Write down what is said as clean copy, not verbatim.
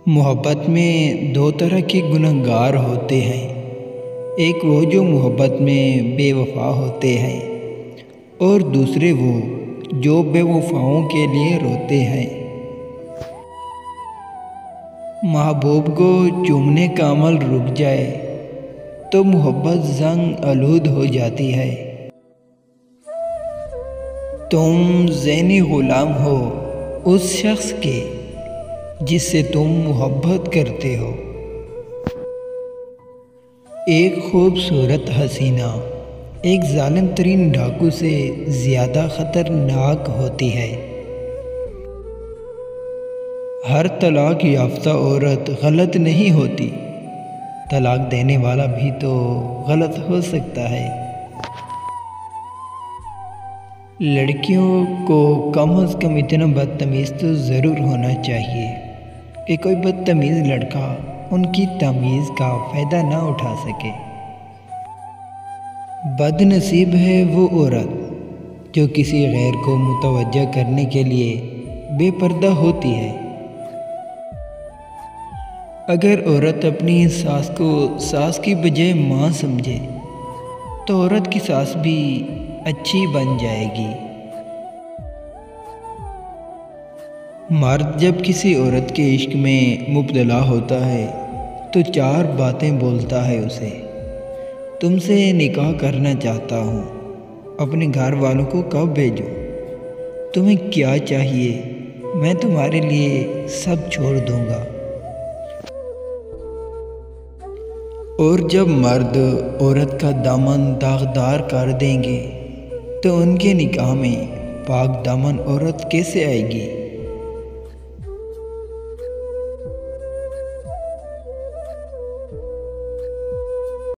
मोहब्बत में दो तरह के गुनहगार होते हैं। एक वो जो मोहब्बत में बेवफा होते हैं और दूसरे वो जो बेवफाओं के लिए रोते हैं। महबूब को चूमने का अमल रुक जाए तो मोहब्बत जंग आलूद हो जाती है। तुम ज़हनी ग़ुलाम हो उस शख्स के जिससे तुम मोहब्बत करते हो। एक खूबसूरत हसीना एक जालिम तरीन डाकू से ज़्यादा ख़तरनाक होती है। हर तलाक याफ्ता औरत गलत नहीं होती, तलाक देने वाला भी तो गलत हो सकता है। लड़कियों को कम अज़ कम इतना बदतमीज़ तो ज़रूर होना चाहिए कि कोई बदतमीज़ लड़का उनकी तमीज़ का फ़ायदा ना उठा सके। बदनसीब है वो औरत जो किसी गैर को मुतवज्जा करने के लिए बेपर्दा होती है। अगर औरत अपनी सास को सास की बजाय माँ समझे तो औरत की सास भी अच्छी बन जाएगी। मर्द जब किसी औरत के इश्क में मुब्तला होता है तो चार बातें बोलता है उसे। तुमसे निकाह करना चाहता हूँ, अपने घर वालों को कब भेजूँ, तुम्हें क्या चाहिए, मैं तुम्हारे लिए सब छोड़ दूँगा। और जब मर्द औरत का दामन दागदार कर देंगे तो उनके निकाह में पाक दामन औरत कैसे आएगी।